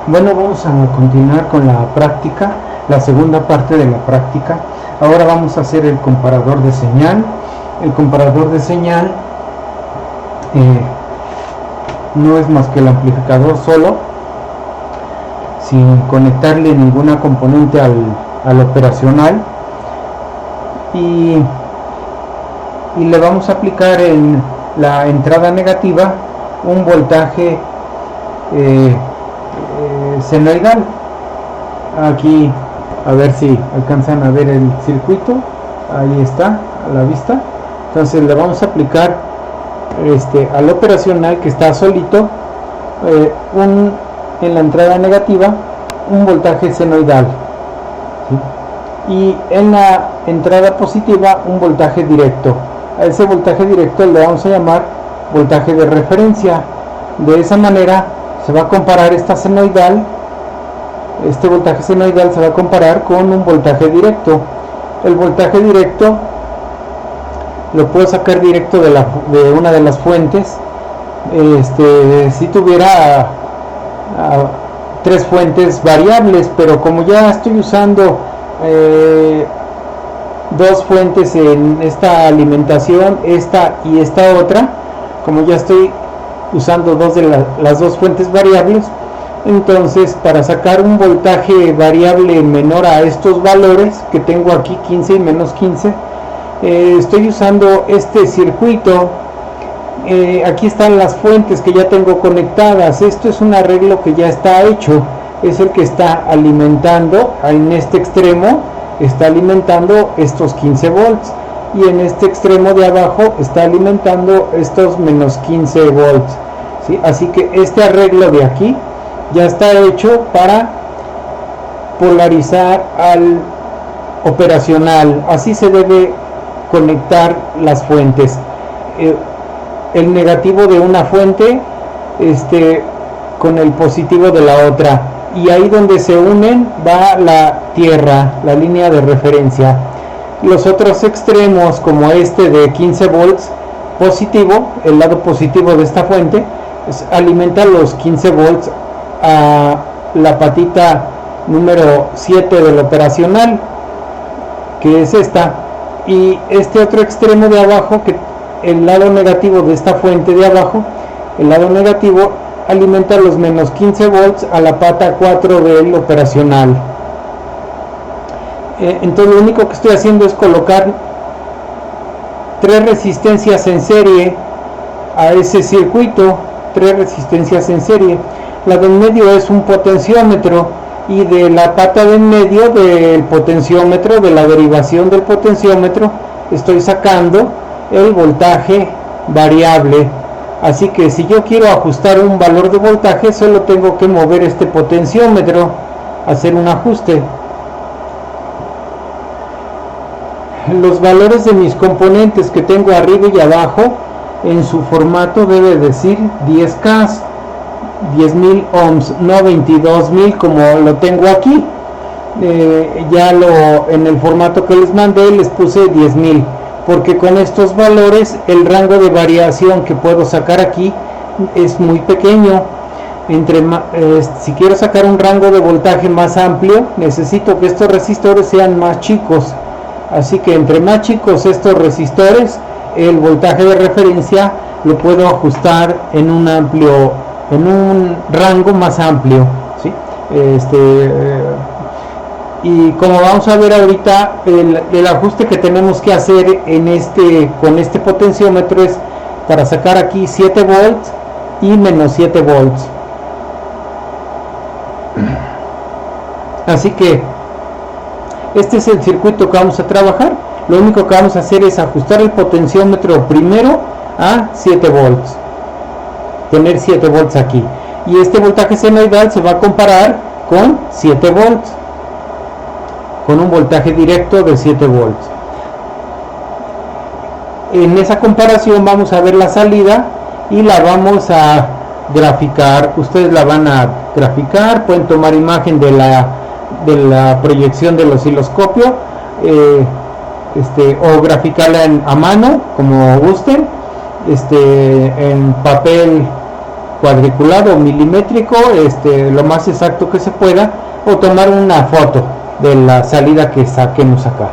Bueno, vamos a continuar con la práctica, la segunda parte de la práctica. Ahora vamos a hacer el comparador de señal. El comparador de señal no es más que el amplificador solo, sin conectarle ninguna componente al operacional, y le vamos a aplicar en la entrada negativa un voltaje senoidal. Aquí, a ver si alcanzan a ver el circuito, ahí está a la vista. Entonces le vamos a aplicar al operacional, que está solito, en la entrada negativa un voltaje senoidal, ¿sí? Y en la entrada positiva un voltaje directo. A ese voltaje directo le vamos a llamar voltaje de referencia. De esa manera se va a comparar esta senoidal, este voltaje senoidal se va a comparar con un voltaje directo. El voltaje directo lo puedo sacar directo de una de las fuentes. Si tuviera tres fuentes variables, pero como ya estoy usando dos fuentes en esta alimentación, esta y esta otra, como ya estoy usando las dos fuentes variables, entonces para sacar un voltaje variable menor a estos valores que tengo aquí, 15 y menos 15, estoy usando este circuito. Aquí están las fuentes que ya tengo conectadas. Esto es un arreglo que ya está hecho, es el que está alimentando en este extremo, está alimentando estos 15 volts, y en este extremo de abajo está alimentando estos menos 15 volts, ¿sí? Así que este arreglo de aquí ya está hecho para polarizar al operacional. Así se debe conectar las fuentes. El negativo de una fuente con el positivo de la otra, y ahí donde se unen va la tierra, la línea de referencia. Los otros extremos, como este de 15 volts positivo, el lado positivo de esta fuente, alimenta los 15 volts a la patita número 7 del operacional, que es esta. Y este otro extremo de abajo, que el lado negativo de esta fuente de abajo, el lado negativo alimenta los menos 15 volts a la pata 4 del operacional. Entonces lo único que estoy haciendo es colocar tres resistencias en serie a ese circuito, tres resistencias en serie. La del medio es un potenciómetro, y de la pata del medio del potenciómetro, de la derivación del potenciómetro, estoy sacando el voltaje variable. Así que si yo quiero ajustar un valor de voltaje, solo tengo que mover este potenciómetro, hacer un ajuste. Los valores de mis componentes que tengo arriba y abajo, en su formato debe decir 10K, 10.000 ohms, no 22.000 como lo tengo aquí. En el formato que les mandé les puse 10.000, porque con estos valores el rango de variación que puedo sacar aquí es muy pequeño. Si quiero sacar un rango de voltaje más amplio, necesito que estos resistores sean más chicos. Así que entre más chicos estos resistores, el voltaje de referencia lo puedo ajustar en un rango más amplio, ¿sí? Y como vamos a ver ahorita, el ajuste que tenemos que hacer con este potenciómetro es para sacar aquí 7 volts y menos 7 volts. Así que este es el circuito que vamos a trabajar. Lo único que vamos a hacer es ajustar el potenciómetro primero a 7 volts, tener 7 volts aquí, y este voltaje senoidal se va a comparar con 7 volts, con un voltaje directo de 7 volts. En esa comparación vamos a ver la salida y la vamos a graficar. Ustedes la van a graficar, pueden tomar imagen de la proyección del osciloscopio, o graficarla a mano, como gusten, en papel cuadriculado o milimétrico, lo más exacto que se pueda, o tomar una foto de la salida que saquemos acá.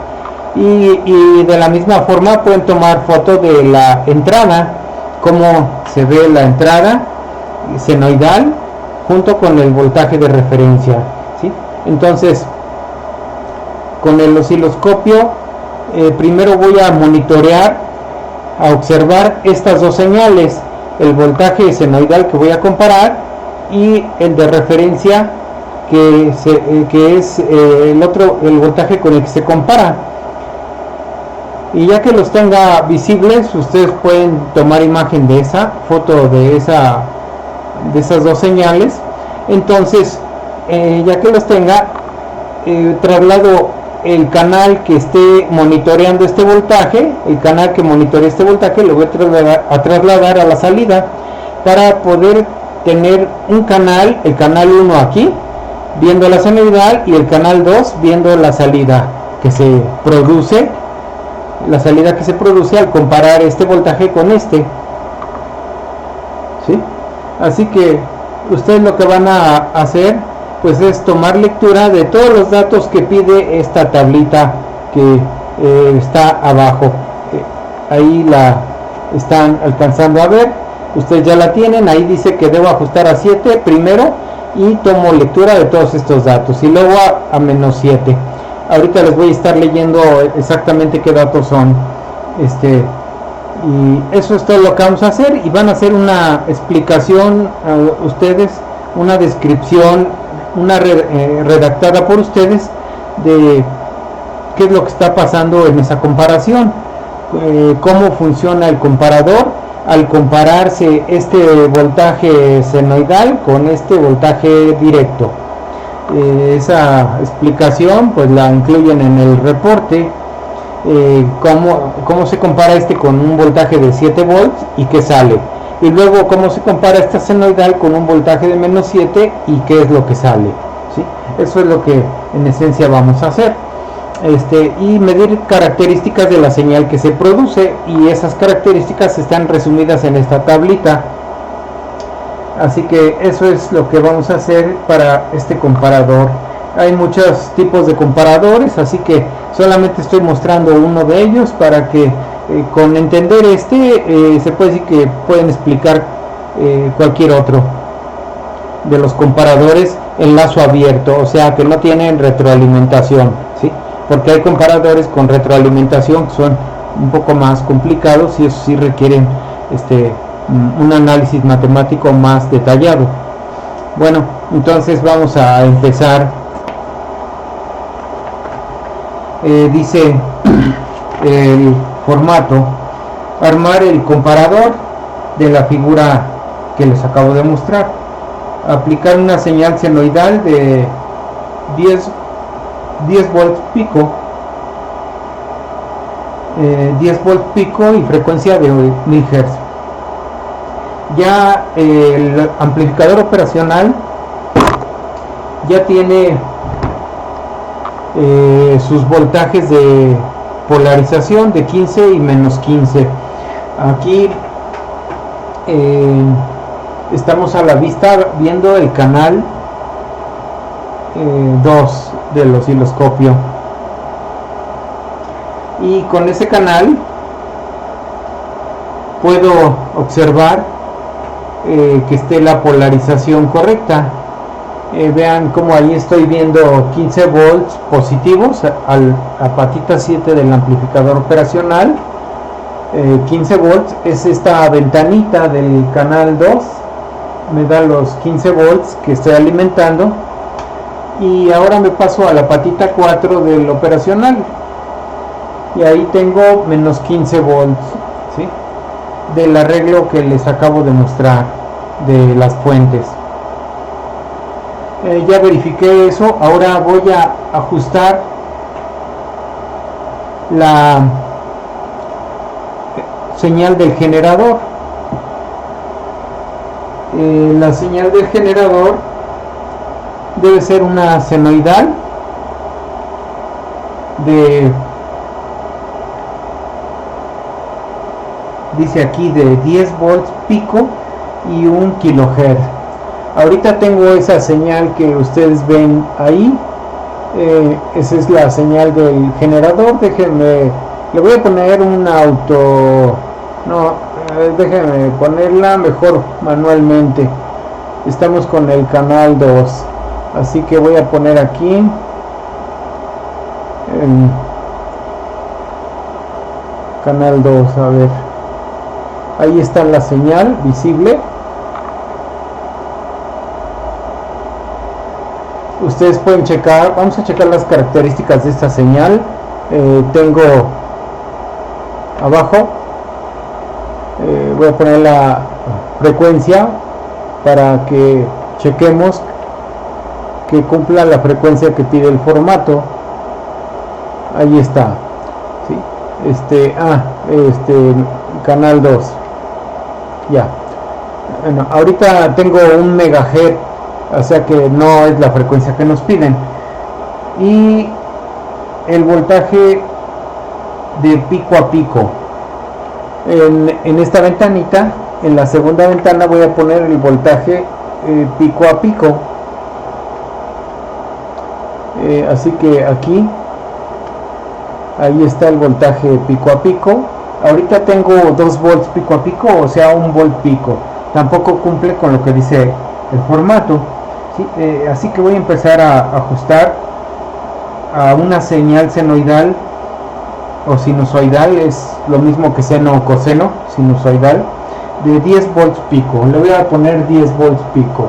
Y de la misma forma pueden tomar foto de la entrada, cómo se ve la entrada senoidal junto con el voltaje de referencia, ¿sí? Entonces, con el osciloscopio, primero voy a monitorear, a observar estas dos señales, el voltaje senoidal que voy a comparar y el de referencia que es el voltaje con el que se compara. Y ya que los tenga visibles, ustedes pueden tomar imagen de esa foto de esas dos señales. Entonces, ya que los tenga, traslado el canal que esté monitoreando este voltaje, el canal que monitorea este voltaje, lo voy a trasladar a la salida para poder tener un canal, el canal 1 aquí, viendo la senoidal, y el canal 2 viendo la salida que se produce, al comparar este voltaje con este, ¿sí? Así que ustedes lo que van a hacer pues es tomar lectura de todos los datos que pide esta tablita que está abajo. Ahí la están alcanzando a ver, ustedes ya la tienen, ahí dice que debo ajustar a 7 primero y tomo lectura de todos estos datos y luego a menos 7. Ahorita les voy a estar leyendo exactamente qué datos son, y eso es todo lo que vamos a hacer, y van a hacer una explicación a ustedes, una descripción, redactada por ustedes de qué es lo que está pasando en esa comparación, cómo funciona el comparador al compararse este voltaje senoidal con este voltaje directo. Esa explicación pues la incluyen en el reporte, cómo se compara con un voltaje de 7 volts y qué sale, y luego cómo se compara esta senoidal con un voltaje de menos 7 y qué es lo que sale, ¿sí? Eso es lo que en esencia vamos a hacer, y medir características de la señal que se produce, y esas características están resumidas en esta tablita. Así que eso es lo que vamos a hacer para este comparador. Hay muchos tipos de comparadores, así que solamente estoy mostrando uno de ellos para que con entender se puede decir que pueden explicar cualquier otro de los comparadores en lazo abierto, o sea que no tienen retroalimentación, ¿sí? Porque hay comparadores con retroalimentación que son un poco más complicados y eso sí requieren un análisis matemático más detallado. Bueno, entonces vamos a empezar. Dice el formato: armar el comparador de la figura que les acabo de mostrar, aplicar una señal senoidal de 10 volts pico, 10 volts pico y frecuencia de 1000 Hz. Ya el amplificador operacional ya tiene sus voltajes de polarización de 15 y menos 15. Aquí estamos a la vista viendo el canal 2 del osciloscopio, y con ese canal puedo observar que esté la polarización correcta. Vean como ahí estoy viendo 15 volts positivos a la patita 7 del amplificador operacional. 15 volts es esta ventanita del canal 2, me da los 15 volts que estoy alimentando, y ahora me paso a la patita 4 del operacional y ahí tengo menos 15 volts, ¿sí? Del arreglo que les acabo de mostrar de las fuentes. Ya verifiqué eso. Ahora voy a ajustar la señal del generador. La señal del generador debe ser una senoidal dice aquí de 10 volts pico y 1 kilohertz. Ahorita tengo esa señal que ustedes ven ahí. Esa es la señal del generador. Déjenme, le voy a poner un auto, no, déjenme ponerla mejor manualmente. Estamos con el canal 2, así que voy a poner aquí canal 2, a ver, ahí está la señal visible. Ustedes pueden checar, vamos a checar las características de esta señal. Tengo abajo, voy a poner la frecuencia para que chequemos que cumpla la frecuencia que pide el formato. Ahí está, ¿sí? Canal 2, ya. Bueno, ahorita tengo 1 megahertz, o sea que no es la frecuencia que nos piden. Y el voltaje de pico a pico, en esta ventanita, en la segunda ventana voy a poner el voltaje pico a pico. Así que aquí, ahí está el voltaje pico a pico. Ahorita tengo 2 volts pico a pico, o sea 1 volt pico. Tampoco cumple con lo que dice el formato, ¿sí? Así que voy a empezar a ajustar a una señal senoidal o sinusoidal, es lo mismo que seno o coseno, sinusoidal, de 10 volts pico. Le voy a poner 10 volts pico.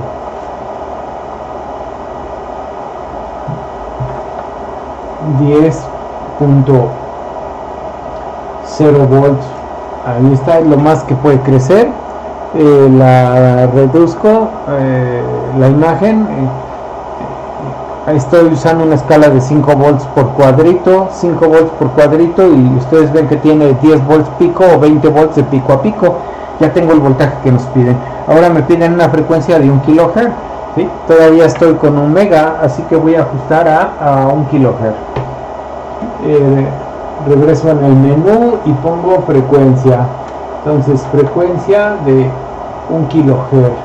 .0 volts, ahí está, es lo más que puede crecer. La reduzco, la imagen, estoy usando una escala de 5 volts por cuadrito, 5 volts por cuadrito, y ustedes ven que tiene 10 volts pico o 20 volts de pico a pico. Ya tengo el voltaje que nos piden. Ahora me piden una frecuencia de 1 kilohertz, ¿sí? Todavía estoy con 1 mega, así que voy a ajustar a 1 kilohertz. Regreso en el menú y pongo frecuencia. Entonces frecuencia de 1 kilohertz.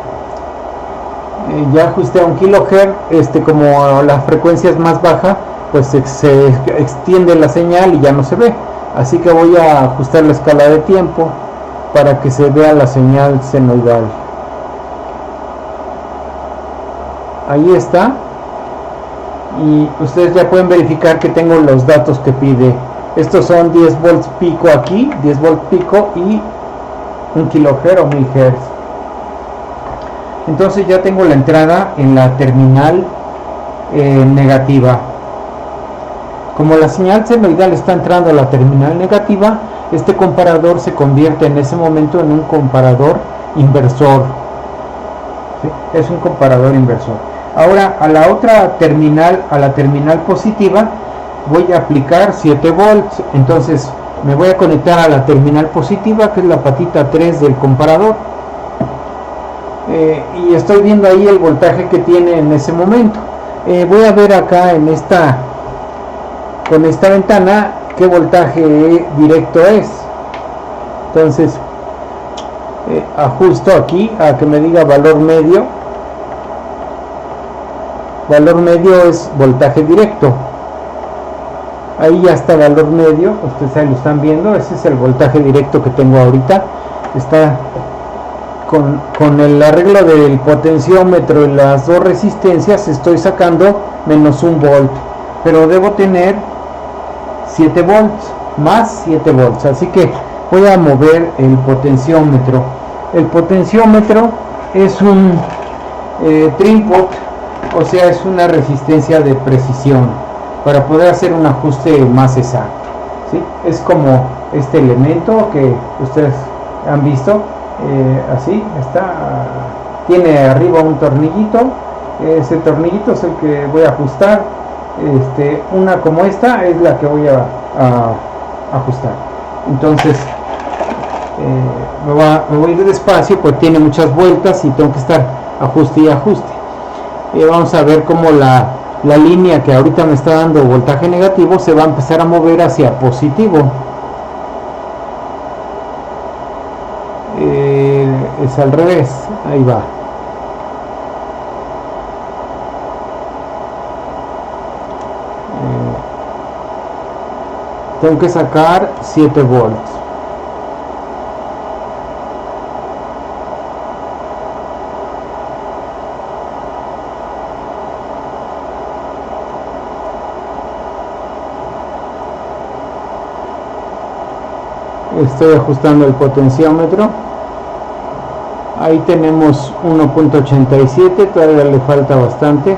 Ya ajusté a 1 kilohertz. Como la frecuencia es más baja, pues se extiende la señal y ya no se ve. Así que voy a ajustar la escala de tiempo para que se vea la señal senoidal. Ahí está. Y ustedes ya pueden verificar que tengo los datos que pide. Estos son 10 volts pico aquí, 10 volts pico y 1 kilohertz o 1000 Hz. Entonces ya tengo la entrada en la terminal negativa. Como la señal senoidal está entrando a la terminal negativa, este comparador se convierte en ese momento en un comparador inversor. ¿Sí? Es un comparador inversor. Ahora a la otra terminal, a la terminal positiva, voy a aplicar 7 volts. Entonces me voy a conectar a la terminal positiva, que es la patita 3 del comparador, y estoy viendo ahí el voltaje que tiene en ese momento. Voy a ver acá en con esta ventana qué voltaje directo es. Entonces ajusto aquí a que me diga valor medio. Valor medio es voltaje directo. Ahí ya está valor medio, ustedes ahí lo están viendo. Ese es el voltaje directo que tengo ahorita. Está con el arreglo del potenciómetro y las dos resistencias, estoy sacando menos 1 volt, pero debo tener 7 volts más 7 volts. Así que voy a mover el potenciómetro. El potenciómetro es un trinpot, o sea, es una resistencia de precisión para poder hacer un ajuste más exacto, ¿sí? Es como este elemento que ustedes han visto, así está, tiene arriba un tornillito. Ese tornillito es el que voy a ajustar. Una como esta es la que voy a ajustar. Entonces me voy a ir despacio porque tiene muchas vueltas y tengo que estar ajuste y ajuste. Vamos a ver cómo la línea que ahorita me está dando voltaje negativo se va a empezar a mover hacia positivo. es al revés, ahí va. Tengo que sacar 7 volts. Estoy ajustando el potenciómetro. Ahí tenemos 1.87, todavía le falta bastante.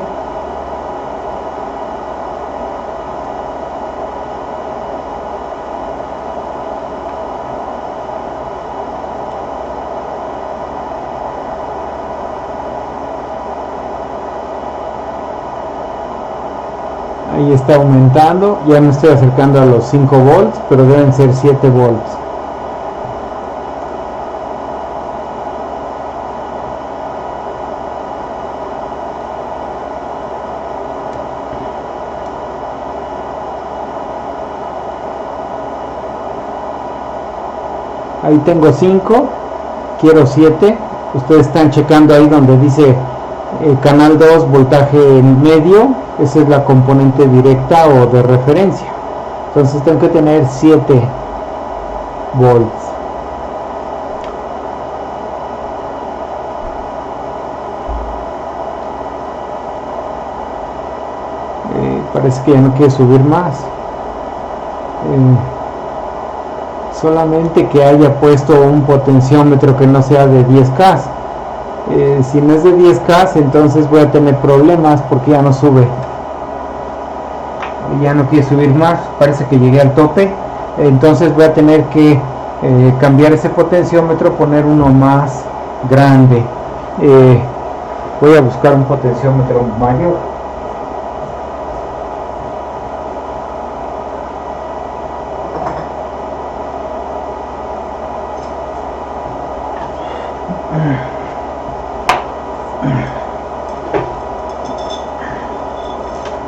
Ahí está aumentando, ya me estoy acercando a los 5 volts, pero deben ser 7 volts. Ahí tengo 5, quiero 7. Ustedes están checando ahí donde dice canal 2, voltaje medio. Esa es la componente directa o de referencia. Entonces tengo que tener 7 volts. Parece que ya no quiere subir más. Solamente que haya puesto un potenciómetro que no sea de 10K. Si no es de 10K, entonces voy a tener problemas porque ya no sube. Ya no quiere subir más, parece que llegué al tope. Entonces voy a tener que cambiar ese potenciómetro, poner uno más grande. Voy a buscar un potenciómetro mayor.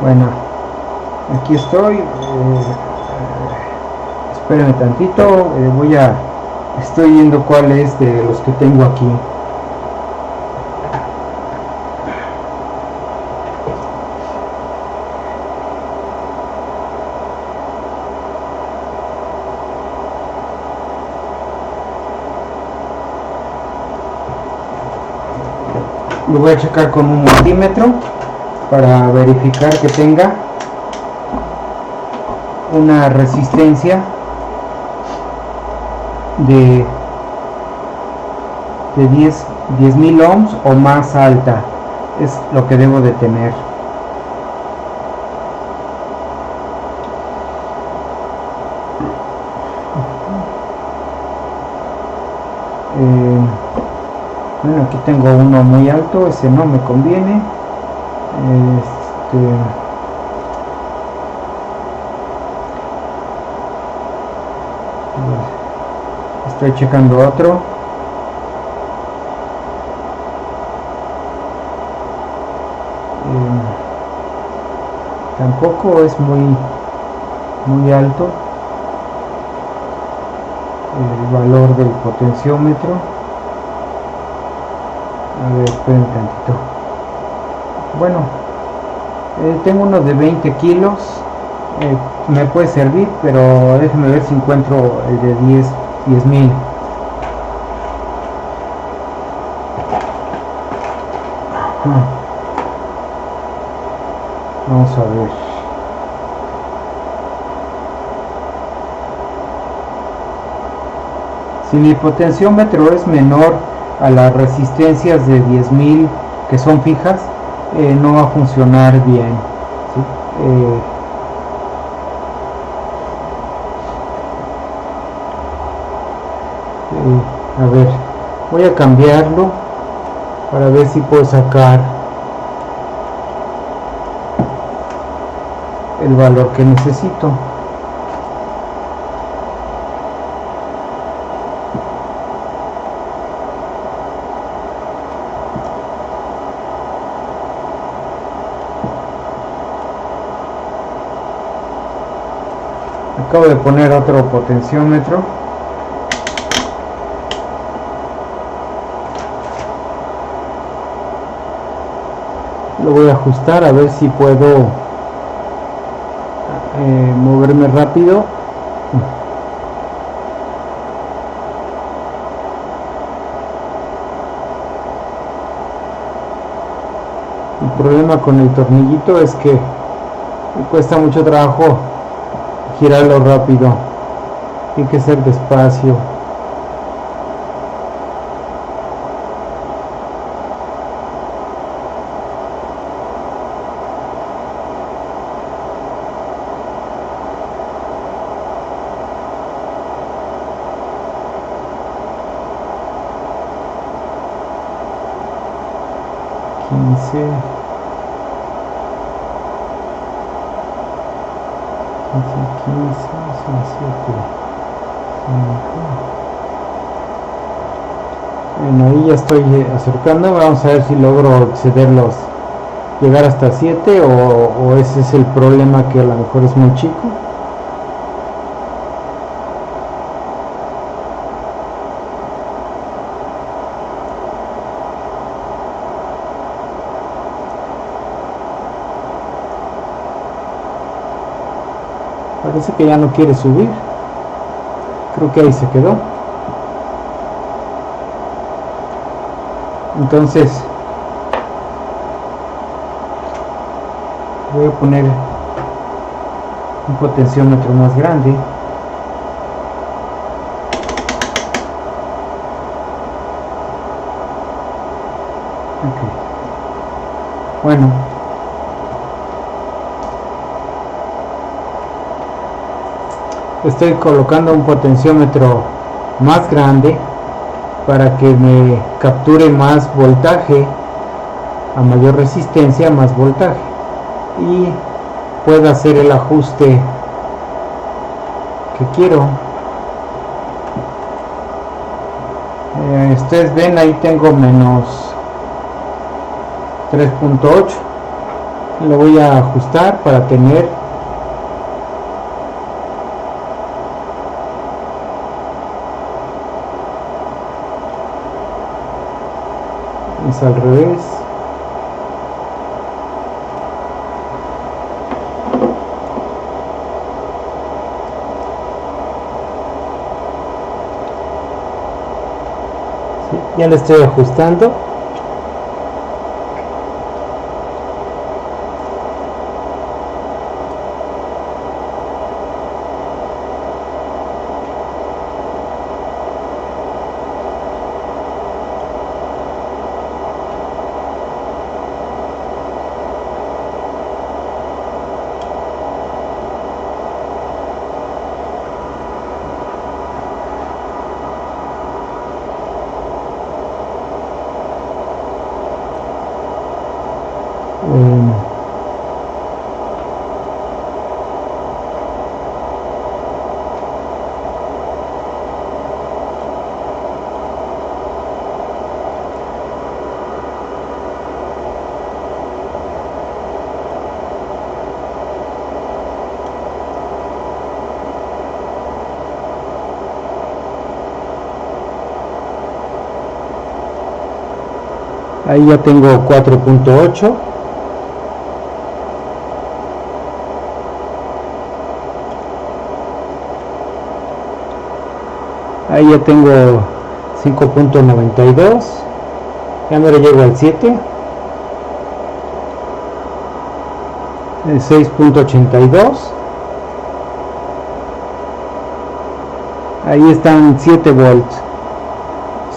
Bueno, aquí estoy. Espérenme tantito. Estoy viendo cuál es de los que tengo aquí. Lo voy a checar con un multímetro para verificar que tenga una resistencia de 10.000 ohms o más alta. Es lo que debo de tener. Bueno, aquí tengo uno muy alto, ese no me conviene. Estoy checando otro. Tampoco es muy alto el valor del potenciómetro. A ver, esperen tantito. Bueno, tengo uno de 20 kilos. Me puede servir, pero déjenme ver si encuentro el de 10.000. Vamos a ver. Si mi potenciómetro es menor a las resistencias de 10.000 que son fijas, no va a funcionar bien, ¿sí? A ver, voy a cambiarlo para ver si puedo sacar el valor que necesito. Acabo de poner otro potenciómetro. Lo voy a ajustar a ver si puedo moverme rápido. El problema con el tornillito es que me cuesta mucho trabajo girarlo rápido, tiene que ser despacio. Bueno, ahí ya estoy acercando. Vamos a ver si logro excederlos, llegar hasta 7 o ese es el problema, que a lo mejor es muy chico. Parece que ya no quiere subir. Creo que ahí se quedó. Entonces voy a poner un potenciómetro más grande. Okay. Bueno, estoy colocando un potenciómetro más grande para que me capture más voltaje, a mayor resistencia más voltaje, y pueda hacer el ajuste que quiero. Ustedes ven, ahí tengo menos 3.8. lo voy a ajustar para tener es al revés. Sí, ya le estoy ajustando. Ahí ya tengo 4.8. Ahí ya tengo 5.92. Ya me lo llego al 7. 6.82. Ahí están 7 volts.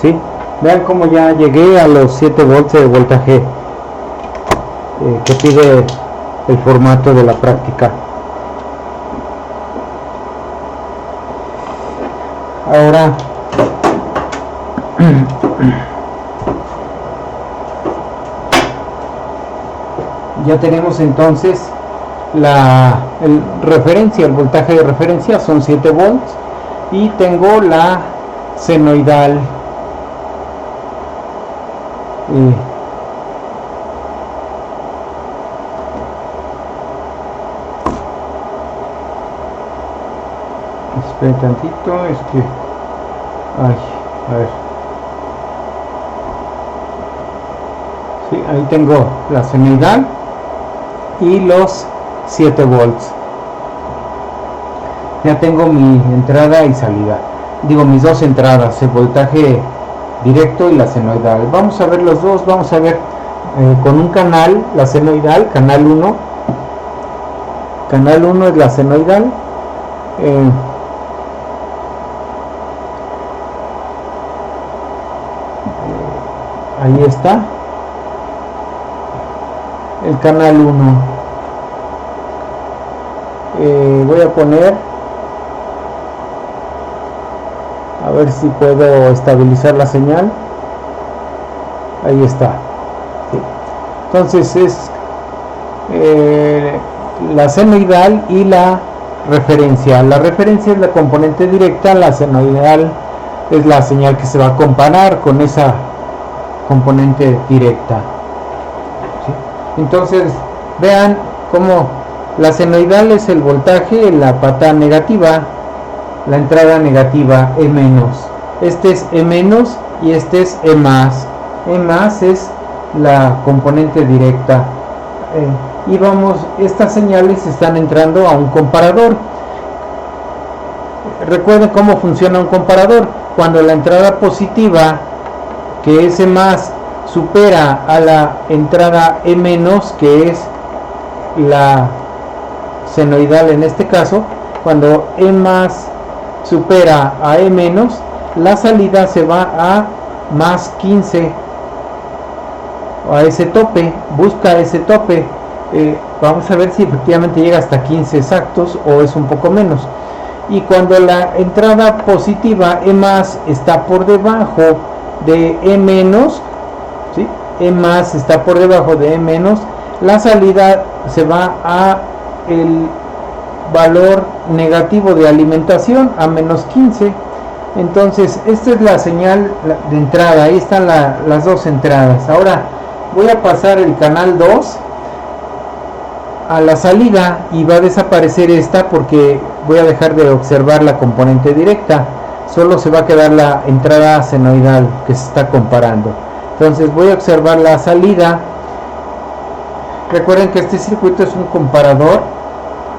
¿Sí? Vean cómo ya llegué a los 7 volts de voltaje que pide el formato de la práctica. Ahora ya tenemos entonces el voltaje de referencia son 7 volts y tengo la senoidal esperen tantito, es que a ver, ¿sí? Ahí tengo la senoidal y los 7 volts. Ya tengo mi entrada y salida, digo mis dos entradas, el voltaje directo y la senoidal. Vamos a ver los dos, vamos a ver con un canal, la senoidal, canal 1. Canal 1 es la senoidal. Ahí está el canal 1. Voy a poner, a ver si puedo estabilizar la señal. Ahí está, sí. Entonces es la senoidal y la referencia. La referencia es la componente directa, la senoidal es la señal que se va a comparar con esa componente directa, ¿sí? Entonces vean cómo la senoidal es el voltaje en la pata negativa, la entrada negativa E menos, este es E menos y este es E más. E más es la componente directa, y vamos, estas señales están entrando a un comparador. Recuerden cómo funciona un comparador. Cuando la entrada positiva, que es E más, supera a la entrada E menos, que es la senoidal en este caso, cuando E más supera a E menos, la salida se va a más 15, a ese tope, busca ese tope. Vamos a ver si efectivamente llega hasta 15 exactos o es un poco menos. Y cuando la entrada positiva E más está por debajo de E menos, ¿sí? E más está por debajo de E menos, la salida se va a el valor negativo de alimentación, a menos 15. Entonces esta es la señal de entrada. Ahí están las dos entradas. Ahora voy a pasar el canal 2 a la salida y va a desaparecer esta porque voy a dejar de observar la componente directa, solo se va a quedar la entrada senoidal que se está comparando. Entonces voy a observar la salida. Recuerden que este circuito es un comparador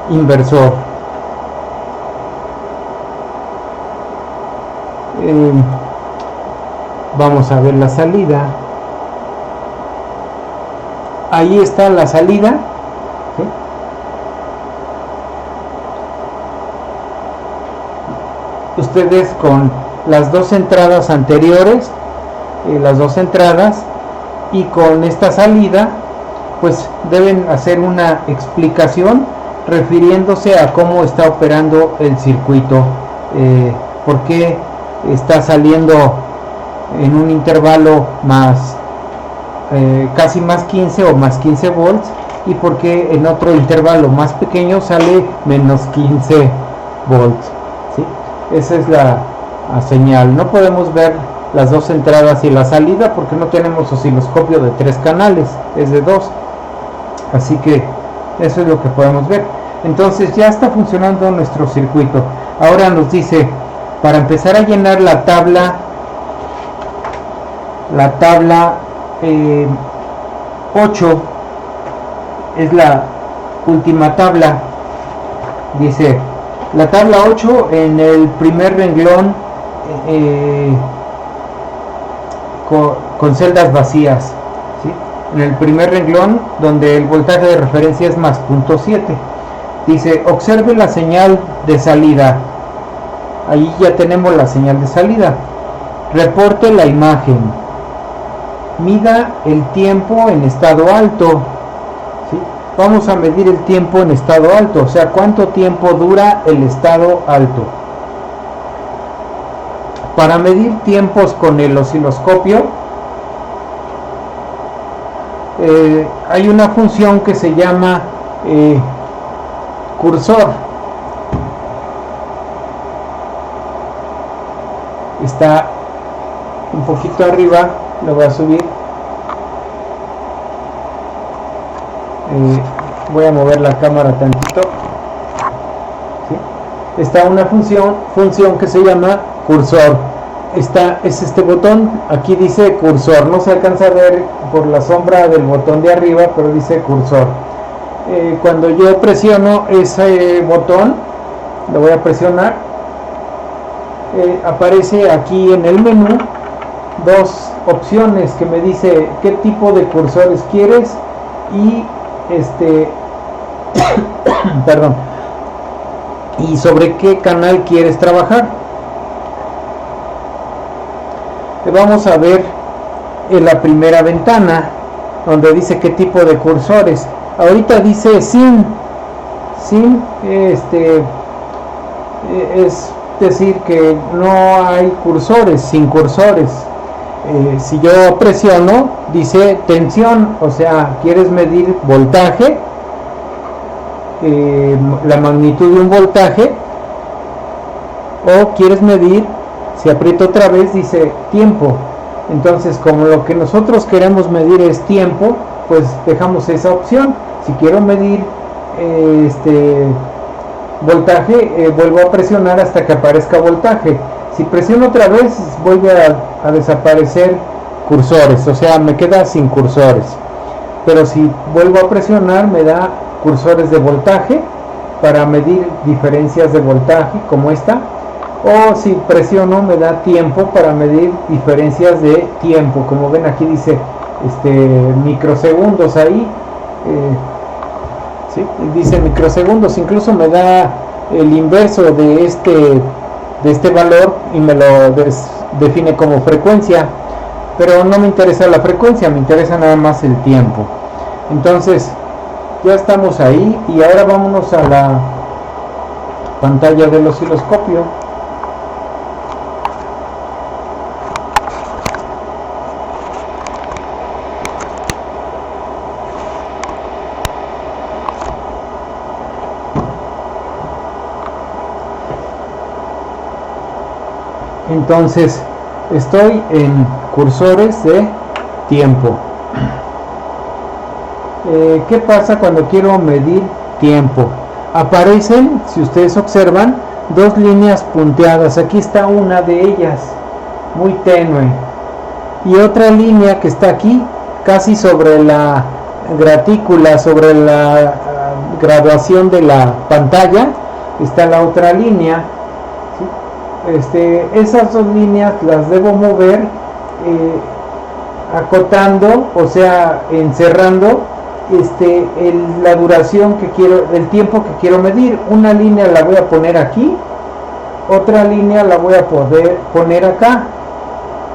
inversor. Vamos a ver la salida. Ahí está la salida, ¿sí? Ustedes con las dos entradas anteriores, las dos entradas, y con esta salida, pues deben hacer una explicación refiriéndose a cómo está operando el circuito, por qué está saliendo en un intervalo más casi más 15 o más 15 volts, y porque en otro intervalo más pequeño sale menos 15 volts, ¿sí? Esa es la señal. No podemos ver las dos entradas y la salida porque no tenemos osciloscopio de 3 canales, es de 2, así que eso es lo que podemos ver. Entonces ya está funcionando nuestro circuito. Ahora nos dice, para empezar a llenar la tabla 8 es la última tabla. Dice la tabla 8 en el primer renglón, con celdas vacías, ¿sí? En el primer renglón donde el voltaje de referencia es más 0.7. dice observe la señal de salida. Ahí ya tenemos la señal de salida. Reporte la imagen. Mida el tiempo en estado alto, ¿sí? Vamos a medir el tiempo en estado alto, o sea, cuánto tiempo dura el estado alto. Para medir tiempos con el osciloscopio, hay una función que se llama cursor. Está un poquito arriba, lo voy a subir. Voy a mover la cámara tantito, ¿sí? Está una función que se llama cursor. es este botón. Aquí dice cursor, no se alcanza a ver por la sombra del botón de arriba, pero dice cursor. Cuando yo presiono ese botón, lo voy a presionar, aparece aquí en el menú dos opciones que me dice qué tipo de cursores quieres y perdón, y sobre qué canal quieres trabajar. Vamos a ver en la primera ventana donde dice qué tipo de cursores. Ahorita dice sin, es decir que no hay cursores, sin cursores. Si yo presiono, dice tensión, o sea, quieres medir voltaje, la magnitud de un voltaje, o quieres medir, si aprieto otra vez, dice tiempo. Entonces, como lo que nosotros queremos medir es tiempo, pues dejamos esa opción. Si quiero medir voltaje, vuelvo a presionar hasta que aparezca voltaje. Si presiono otra vez, vuelve a desaparecer cursores, o sea, me queda sin cursores. Pero si vuelvo a presionar, me da cursores de voltaje para medir diferencias de voltaje, como esta. O si presiono, me da tiempo para medir diferencias de tiempo. Como ven, aquí dice microsegundos ahí. ¿Sí? Dice microsegundos, incluso me da el inverso de este valor y me lo define como frecuencia, pero no me interesa la frecuencia, me interesa nada más el tiempo. Entonces ya estamos ahí y ahora vámonos a la pantalla del osciloscopio. Entonces estoy en cursores de tiempo. ¿Qué pasa cuando quiero medir tiempo? Aparecen, si ustedes observan, dos líneas punteadas. Aquí está una de ellas, muy tenue, y otra línea que está aquí, casi sobre la gratícula, sobre la graduación de la pantalla, está la otra línea. Esas dos líneas las debo mover acotando, o sea, encerrando la duración que quiero, el tiempo que quiero medir. Una línea la voy a poner aquí, otra línea la voy a poder poner acá,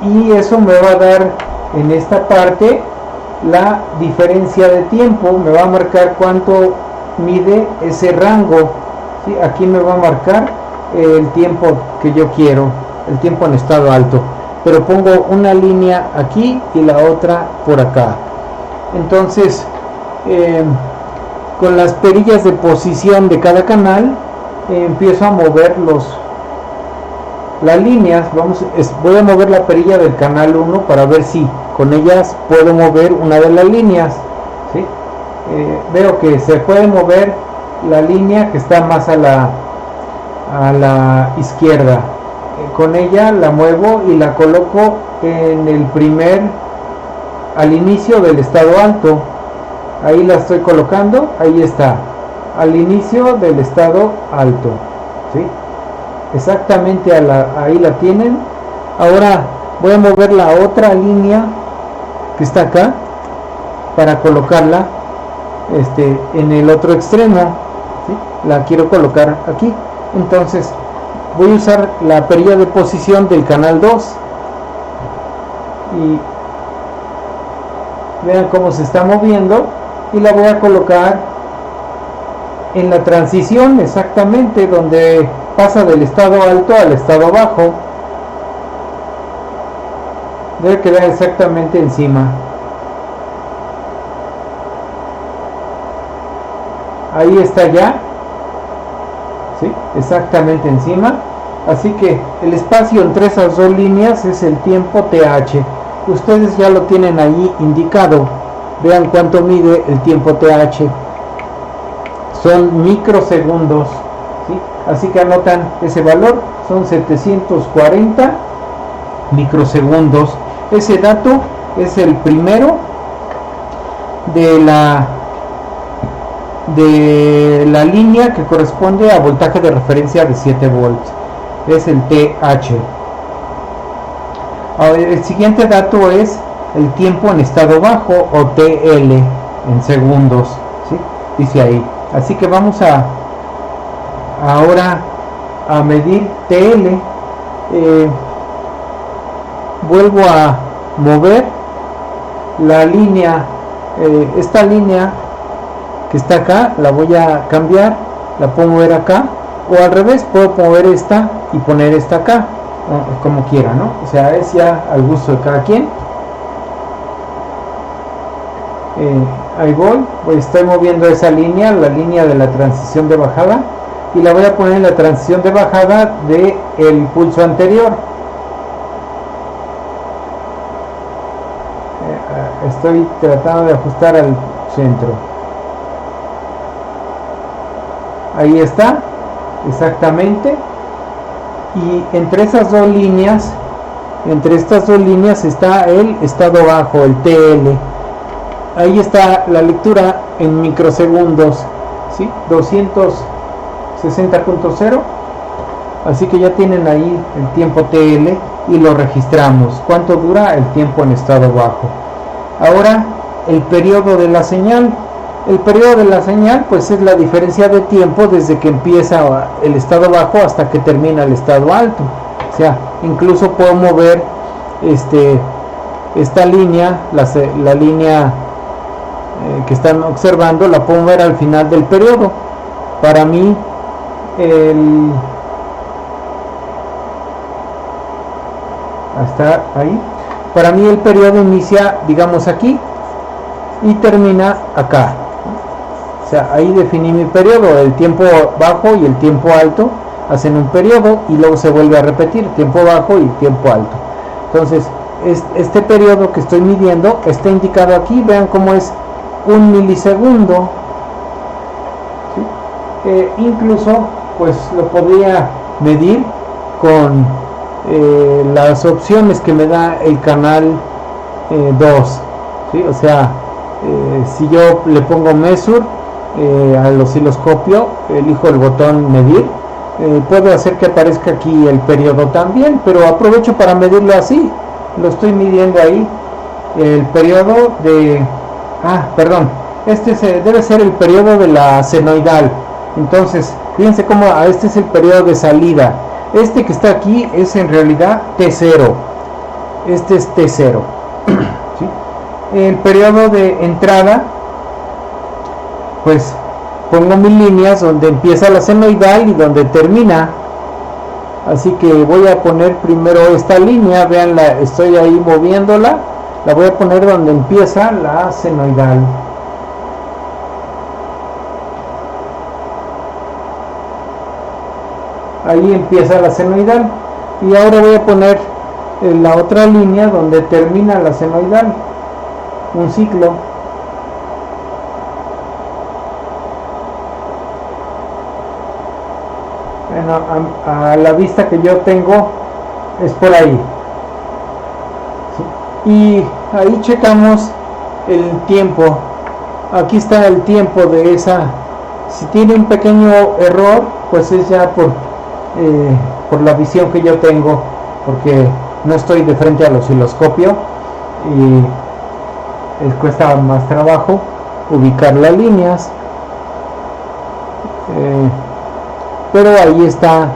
y eso me va a dar en esta parte la diferencia de tiempo, me va a marcar cuánto mide ese rango. ¿Sí? Aquí me va a marcar el tiempo que yo quiero, el tiempo en estado alto, pero pongo una línea aquí y la otra por acá. Entonces con las perillas de posición de cada canal empiezo a mover las líneas. Voy a mover la perilla del canal 1 para ver si con ellas puedo mover una de las líneas. ¿Sí? Veo que se puede mover la línea que está más a la izquierda. Con ella la muevo y la coloco al inicio del estado alto. Ahí la estoy colocando, ahí está, al inicio del estado alto. ¿Sí? Exactamente ahí la tienen. Ahora voy a mover la otra línea que está acá para colocarla en el otro extremo. ¿Sí? La quiero colocar aquí. Entonces voy a usar la perilla de posición del canal 2 y vean cómo se está moviendo, y la voy a colocar en la transición, exactamente donde pasa del estado alto al estado bajo. Debe quedar exactamente encima. Ahí está ya. ¿Sí? Exactamente encima. Así que el espacio entre esas dos líneas es el tiempo TH. Ustedes ya lo tienen ahí indicado. Vean cuánto mide el tiempo TH. Son microsegundos. ¿Sí? Así que anotan ese valor. Son 740 microsegundos. Ese dato es el primero de la línea que corresponde a voltaje de referencia de 7 volts, es el TH. Ahora, el siguiente dato es el tiempo en estado bajo, o TL en segundos, ¿sí? Dice ahí. Así que vamos ahora a medir TL. Vuelvo a mover la línea, esta línea que está acá, la voy a cambiar, la puedo mover acá, o al revés, puedo mover esta y poner esta acá, como quiera, ¿no? O sea, es ya al gusto de cada quien. Ahí voy, estoy moviendo esa línea, la línea de la transición de bajada, y la voy a poner en la transición de bajada del pulso anterior. Estoy tratando de ajustar al centro. Ahí está, exactamente. Y entre estas dos líneas, está el estado bajo, el TL. Ahí está la lectura en microsegundos, ¿sí? 260.0. Así que ya tienen ahí el tiempo TL y lo registramos. ¿Cuánto dura el tiempo en estado bajo? Ahora, el periodo de la señal. El periodo de la señal, pues, es la diferencia de tiempo desde que empieza el estado bajo hasta que termina el estado alto. O sea, incluso puedo mover esta línea, la línea que están observando, la puedo ver al final del periodo. Para mí hasta ahí, para mí el periodo inicia, digamos, aquí y termina acá. O sea, ahí definí mi periodo. El tiempo bajo y el tiempo alto hacen un periodo y luego se vuelve a repetir, tiempo bajo y tiempo alto. Entonces, este periodo que estoy midiendo está indicado aquí. Vean cómo es 1 milisegundo, ¿sí? Incluso pues lo podría medir con las opciones que me da el canal 2, ¿sí? O sea, si yo le pongo measure al osciloscopio, elijo el botón medir, puedo hacer que aparezca aquí el periodo también, pero aprovecho para medirlo así. Lo estoy midiendo ahí, el periodo de perdón, debe ser el periodo de la senoidal. Entonces, fíjense cómo este es el periodo de salida. Este que está aquí es en realidad T0. Este es T0. ¿Sí? El periodo de entrada, pues pongo mis líneas donde empieza la senoidal y donde termina. Así que voy a poner primero esta línea, veanla, estoy ahí moviéndola. La voy a poner donde empieza la senoidal. Ahí empieza la senoidal. Y ahora voy a poner la otra línea donde termina la senoidal. Un ciclo. Bueno, a la vista que yo tengo es por ahí. Y ahí checamos el tiempo. Aquí está el tiempo de esa. Si tiene un pequeño error, pues es ya por la visión que yo tengo, porque no estoy de frente al osciloscopio y cuesta más trabajo ubicar las líneas, pero ahí está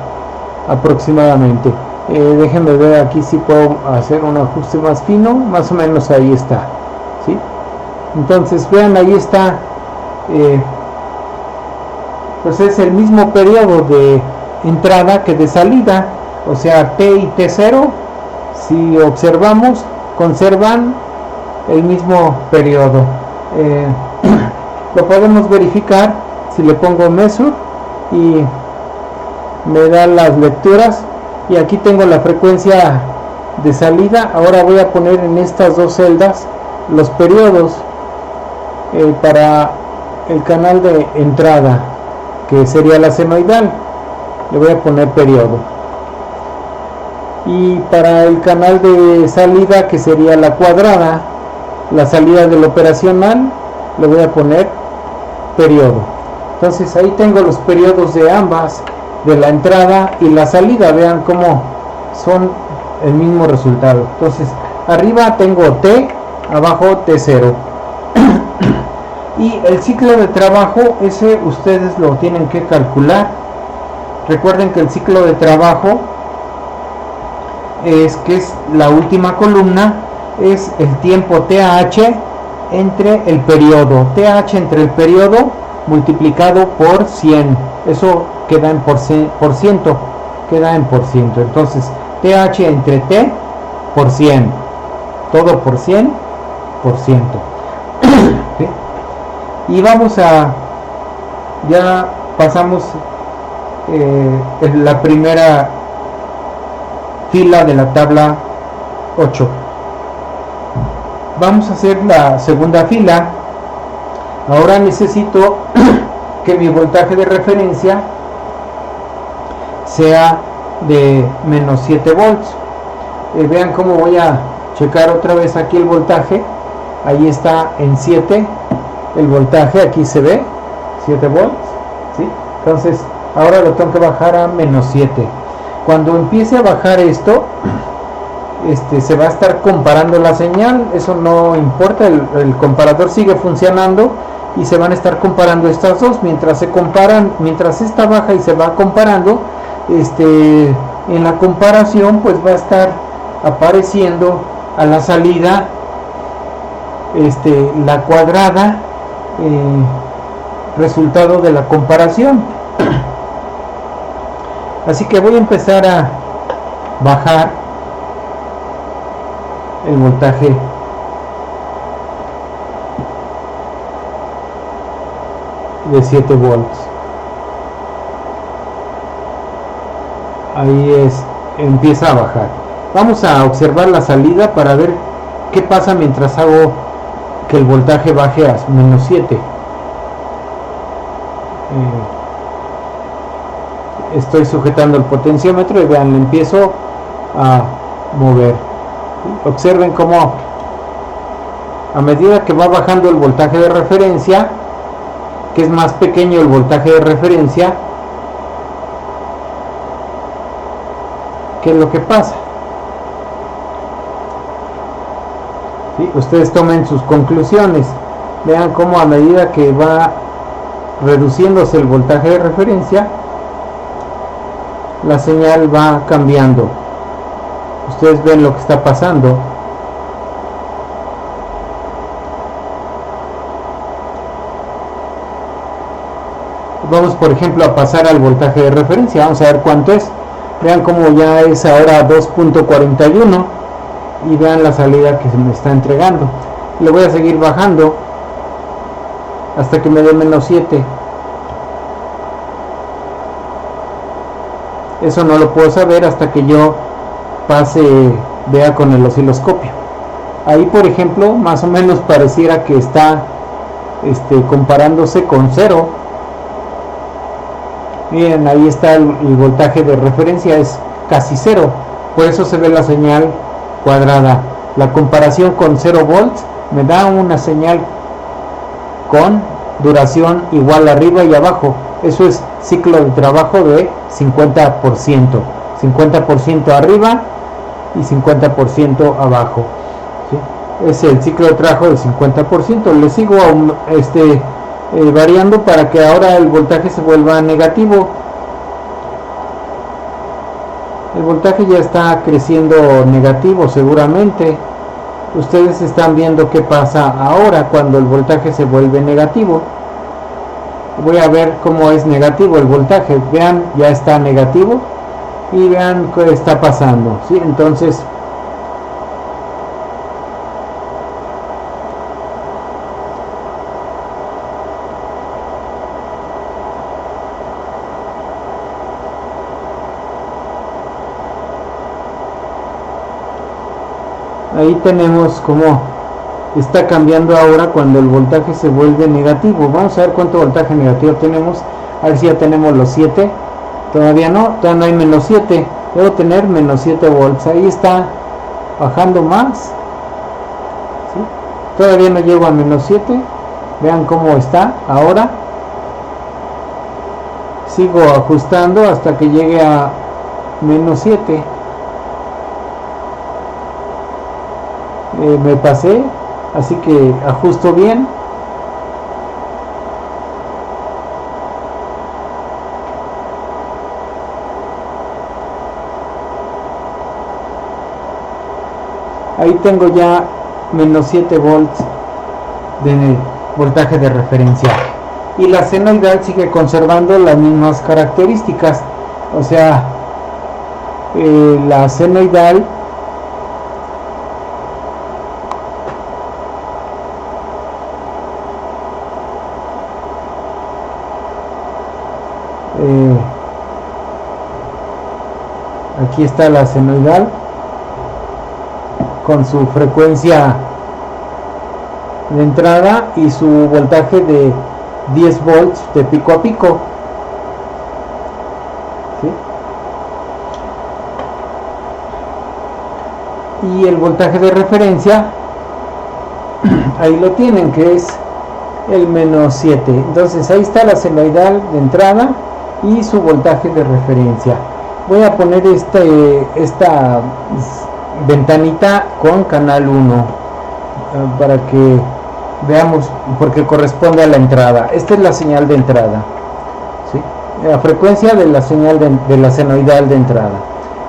aproximadamente. Déjenme ver aquí si puedo hacer un ajuste más fino. Más o menos ahí está, ¿sí? Entonces vean, ahí está, pues es el mismo periodo de entrada que de salida. O sea, T y T0, si observamos, conservan el mismo periodo. Lo podemos verificar si le pongo measure y me da las lecturas. Y aquí tengo la frecuencia de salida. Ahora voy a poner en estas dos celdas los periodos para el canal de entrada, que sería la senoidal. Le voy a poner periodo. Y para el canal de salida, que sería la cuadrada, la salida del operacional, le voy a poner periodo. Entonces ahí tengo los periodos de ambas, de la entrada y la salida. Vean cómo son el mismo resultado. Entonces arriba tengo T, abajo T0. Y el ciclo de trabajo, ese ustedes lo tienen que calcular. Recuerden que el ciclo de trabajo es la última columna, es el tiempo TH entre el periodo. TH entre el periodo multiplicado por 100. Eso queda en por ciento. Queda en por ciento. Entonces TH entre T por 100. Todo por 100 por ciento. ¿Sí? Y vamos ya pasamos la primera fila de la tabla 8. Vamos a hacer la segunda fila. Ahora necesito que mi voltaje de referencia sea de menos 7 volts. Vean cómo voy a checar otra vez aquí el voltaje. Ahí está en 7 el voltaje, aquí se ve 7 volts, ¿sí? Entonces ahora lo tengo que bajar a menos 7. Cuando empiece a bajar esto, se va a estar comparando la señal. Eso no importa, el comparador sigue funcionando y se van a estar comparando estas dos. Mientras se comparan, mientras esta baja y se va comparando, en la comparación pues va a estar apareciendo a la salida la cuadrada, resultado de la comparación. Así que voy a empezar a bajar el voltaje de 7 volts. Ahí empieza a bajar. Vamos a observar la salida para ver qué pasa mientras hago que el voltaje baje a menos 7. Estoy sujetando el potenciómetro y vean, le empiezo a mover. Observen cómo a medida que va bajando el voltaje de referencia, que es más pequeño el voltaje de referencia, ¿qué es lo que pasa? ¿Sí? Ustedes tomen sus conclusiones. Vean cómo a medida que va reduciéndose el voltaje de referencia, la señal va cambiando. Ustedes ven lo que está pasando. Vamos por ejemplo a pasar al voltaje de referencia. Vamos a ver cuánto es. Vean cómo ya es ahora 2.41 y vean la salida que se me está entregando. Le voy a seguir bajando hasta que me dé menos 7. Eso no lo puedo saber hasta que yo vea con el osciloscopio. Ahí por ejemplo más o menos pareciera que está comparándose con 0. Miren, ahí está el voltaje de referencia, es casi 0, por eso se ve la señal cuadrada. La comparación con 0 volts me da una señal con duración igual arriba y abajo. Eso es ciclo de trabajo de 50%, 50% arriba y 50% abajo, ¿sí? Es el ciclo de trabajo del 50%. Le sigo variando para que ahora el voltaje se vuelva negativo. El voltaje ya está creciendo negativo seguramente. Ustedes están viendo qué pasa ahora cuando el voltaje se vuelve negativo. Voy a ver cómo es negativo el voltaje. Vean, ya está negativo y vean qué está pasando, ¿sí? Entonces ahí tenemos cómo está cambiando ahora cuando el voltaje se vuelve negativo. Vamos a ver cuánto voltaje negativo tenemos. A ver si ya tenemos los 7. Todavía no hay menos 7. debo tener menos 7 volts. Ahí está bajando más, ¿sí? Todavía no llego a menos 7. Vean cómo está ahora. Sigo ajustando hasta que llegue a menos 7. Me pasé, así que ajusto bien. Ahí tengo ya menos 7 volts de voltaje de referencia, y la senoidal sigue conservando las mismas características. O sea, la senoidal aquí está la senoidal con su frecuencia de entrada y su voltaje de 10 volts de pico a pico, ¿sí? Y el voltaje de referencia ahí lo tienen, que es el menos 7. Entonces ahí está la senoidal de entrada y su voltaje de referencia. Voy a poner esta ventanita con canal 1 para que veamos, porque corresponde a la entrada. Esta es la señal de entrada, ¿sí? La frecuencia de la señal de la senoidal de entrada,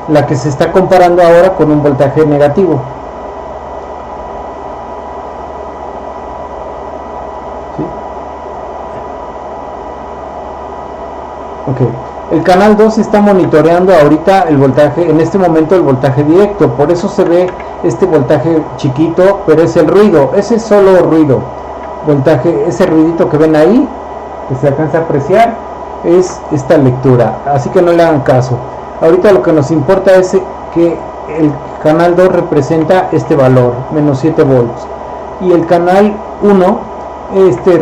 la que se está comparando ahora con un voltaje negativo, ¿sí? Ok. El canal 2 está monitoreando ahorita el voltaje, en este momento el voltaje directo, por eso se ve este voltaje chiquito, pero es el ruido, ese es solo ruido, voltaje, ese ruidito que ven ahí, que se alcanza a apreciar, es esta lectura, así que no le hagan caso. Ahorita lo que nos importa es que el canal 2 representa este valor, menos 7 volts, y el canal 1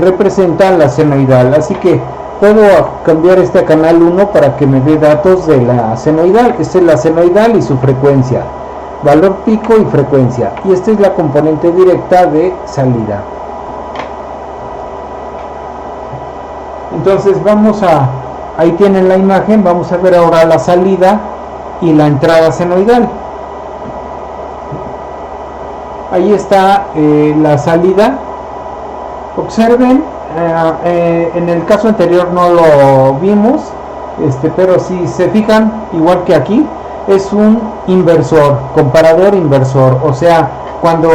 representa la senoidal, así que puedo cambiar este canal 1 para que me dé datos de la senoidal. Esta es la senoidal y su frecuencia, valor pico y frecuencia, y esta es la componente directa de salida. Entonces ahí tienen la imagen. Vamos a ver ahora la salida y la entrada senoidal. Ahí está la salida. Observen, en el caso anterior no lo vimos, pero si se fijan, igual que aquí, es un inversor, comparador inversor. O sea, cuando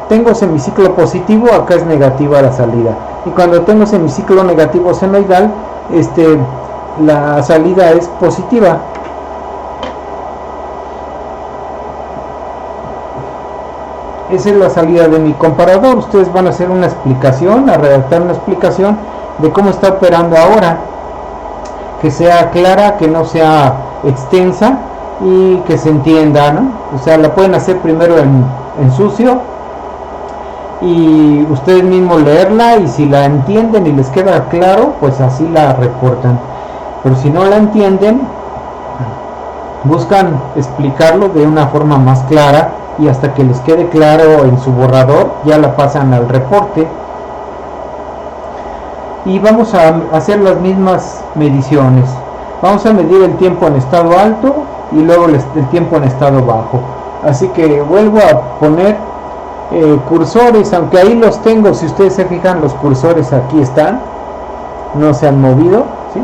tengo semiciclo positivo, acá es negativa la salida, y cuando tengo semiciclo negativo senoidal, la salida es positiva. Esa es la salida de mi comparador. Ustedes van a hacer una explicación, a redactar una explicación de cómo está operando ahora, que sea clara, que no sea extensa y que se entienda, ¿no? O sea, la pueden hacer primero en sucio y ustedes mismos leerla, y si la entienden y les queda claro, pues así la reportan. Pero si no la entienden, buscan explicarlo de una forma más clara, y hasta que les quede claro en su borrador ya la pasan al reporte. Y vamos a hacer las mismas mediciones. Vamos a medir el tiempo en estado alto y luego el tiempo en estado bajo. Así que vuelvo a poner cursores, aunque ahí los tengo. Si ustedes se fijan, los cursores aquí están, no se han movido, ¿sí?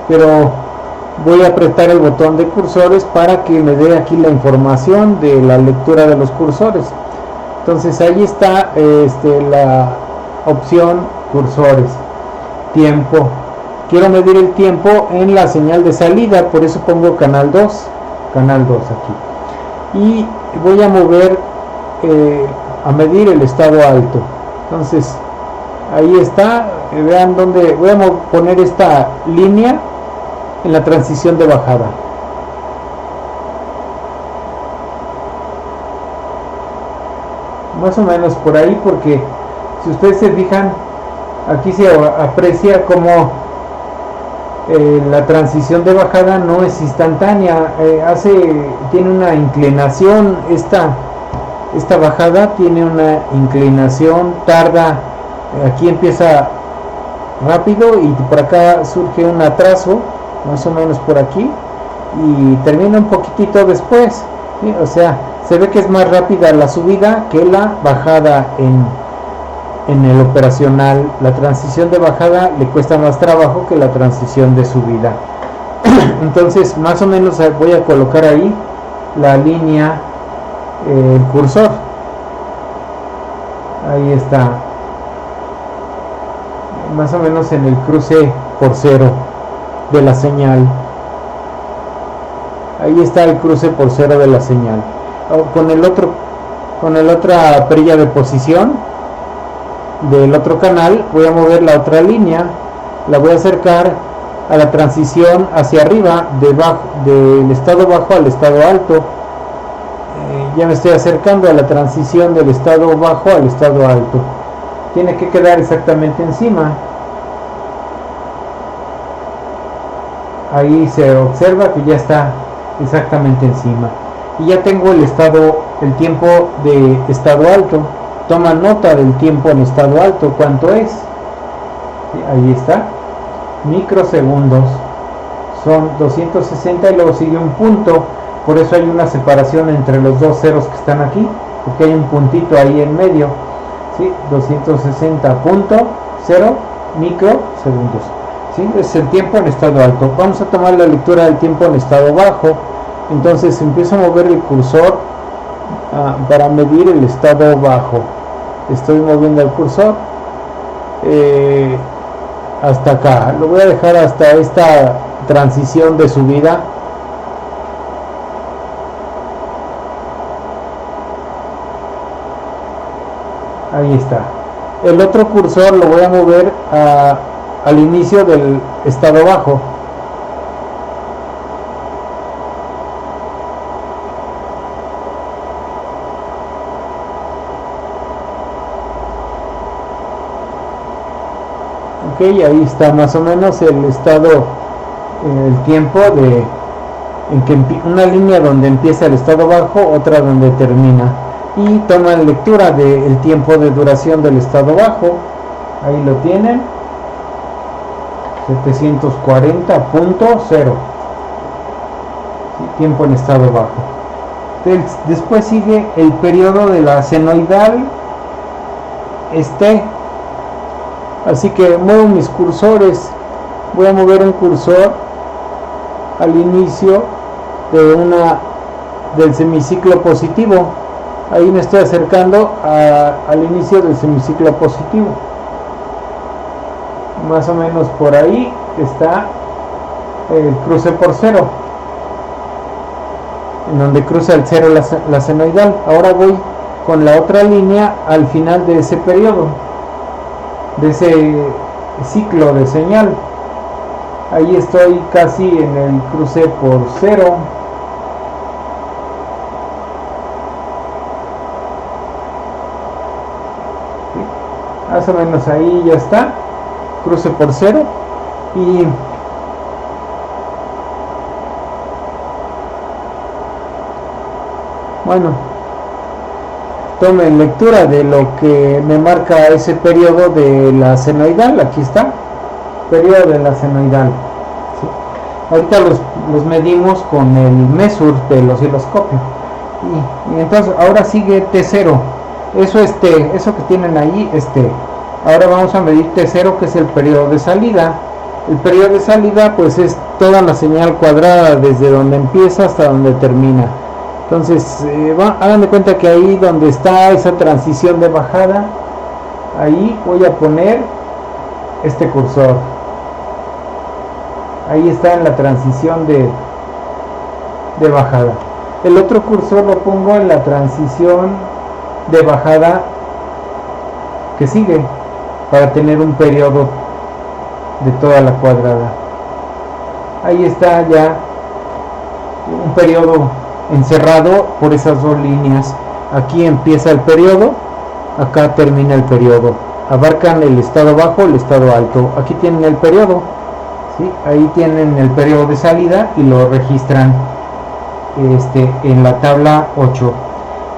Pero voy a apretar el botón de cursores para que me dé aquí la información de la lectura de los cursores. Entonces ahí está la opción cursores, tiempo. Quiero medir el tiempo en la señal de salida, por eso pongo canal 2 aquí, y voy a mover a medir el estado alto. Entonces ahí está, vean dónde voy a poner esta línea en la transición de bajada. Más o menos por ahí, porque si ustedes se fijan, aquí se aprecia como la transición de bajada no es instantánea, tiene una inclinación, esta bajada tiene una inclinación, tarda, aquí empieza rápido y por acá surge un atraso, más o menos por aquí, y termina un poquitito después, ¿sí? O sea, se ve que es más rápida la subida que la bajada en el operacional. La transición de bajada le cuesta más trabajo que la transición de subida. Entonces, más o menos voy a colocar ahí la línea, el cursor. Ahí está. Más o menos en el cruce por cero de la señal. Ahí está el cruce por cero de la señal. Con la otra perilla de posición del otro canal voy a mover la otra línea, la voy a acercar a la transición hacia arriba, del estado bajo al estado alto. Ya me estoy acercando a la transición del estado bajo al estado alto. Tiene que quedar exactamente encima. Ahí se observa que ya está exactamente encima. Y ya tengo el tiempo de estado alto. Toma nota del tiempo en estado alto, ¿cuánto es? Ahí está, microsegundos, son 260 y luego sigue un punto, por eso hay una separación entre los dos ceros que están aquí, porque hay un puntito ahí en medio, ¿sí? 260.0 microsegundos, ¿sí? Es el tiempo en estado alto. Vamos a tomar la lectura del tiempo en estado bajo. Entonces empiezo a mover el cursor para medir el estado bajo. Estoy moviendo el cursor hasta acá. Lo voy a dejar hasta esta transición de subida. Ahí está. El otro cursor lo voy a mover al inicio del estado bajo. Ok, ahí está más o menos el estado, el tiempo en que una línea donde empieza el estado bajo, otra donde termina, y toman lectura del tiempo de duración del estado bajo. Ahí lo tienen, 740.0, ¿sí? Tiempo en estado bajo. Después sigue el periodo de la senoidal, así que muevo mis cursores. Voy a mover un cursor al inicio del semiciclo positivo. Ahí me estoy acercando al inicio del semiciclo positivo. Más o menos por ahí está el cruce por cero, en donde cruza el cero la senoidal. Ahora voy con la otra línea al final de ese periodo, de ese ciclo de señal. Ahí estoy casi en el cruce por cero. ¿Sí? Más o menos ahí ya está, cruce por cero. Y bueno, tomen lectura de lo que me marca ese periodo de la senoidal. Aquí está, periodo de la senoidal, ¿sí? Ahorita los medimos con el MESUR del osciloscopio. Y entonces ahora sigue T0. Eso que tienen ahí es T. Ahora vamos a medir T0, que es el periodo de salida. El periodo de salida pues es toda la señal cuadrada, desde donde empieza hasta donde termina. Entonces hagan de cuenta que ahí donde está esa transición de bajada, ahí voy a poner este cursor. Ahí está en la transición de bajada. El otro cursor lo pongo en la transición de bajada que sigue, para tener un periodo de toda la cuadrada. Ahí está ya un periodo encerrado por esas dos líneas. Aquí empieza el periodo, acá termina el periodo. Abarcan el estado bajo, el estado alto. Aquí tienen el periodo, ¿sí? Ahí tienen el periodo de salida y lo registran en la tabla 8.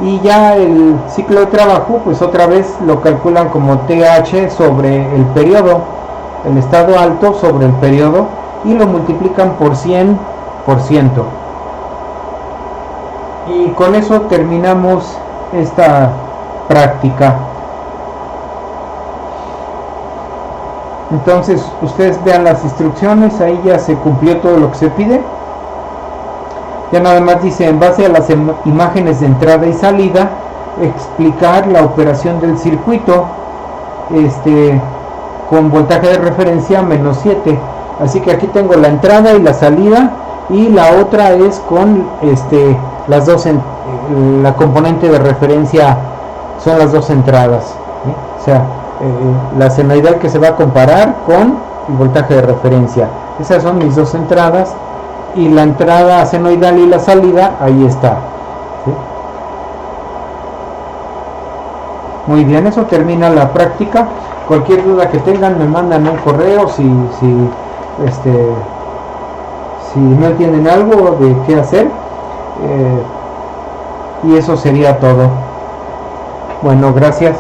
Y ya el ciclo de trabajo, pues otra vez lo calculan como TH sobre el periodo, el estado alto sobre el periodo, y lo multiplican por 100%. Y con eso terminamos esta práctica. Entonces ustedes vean las instrucciones, ahí ya se cumplió todo lo que se pide. Ya nada más dice, en base a las imágenes de entrada y salida, explicar la operación del circuito con voltaje de referencia menos 7. Así que aquí tengo la entrada y la salida, y la otra es con las dos, la componente de referencia son las dos entradas, ¿sí? O sea, la senoidal que se va a comparar con el voltaje de referencia. Esas son mis dos entradas, y la entrada senoidal y la salida ahí está, ¿sí? Muy bien, eso termina la práctica. Cualquier duda que tengan me mandan un correo si no entienden algo de qué hacer, y eso sería todo. Bueno, gracias.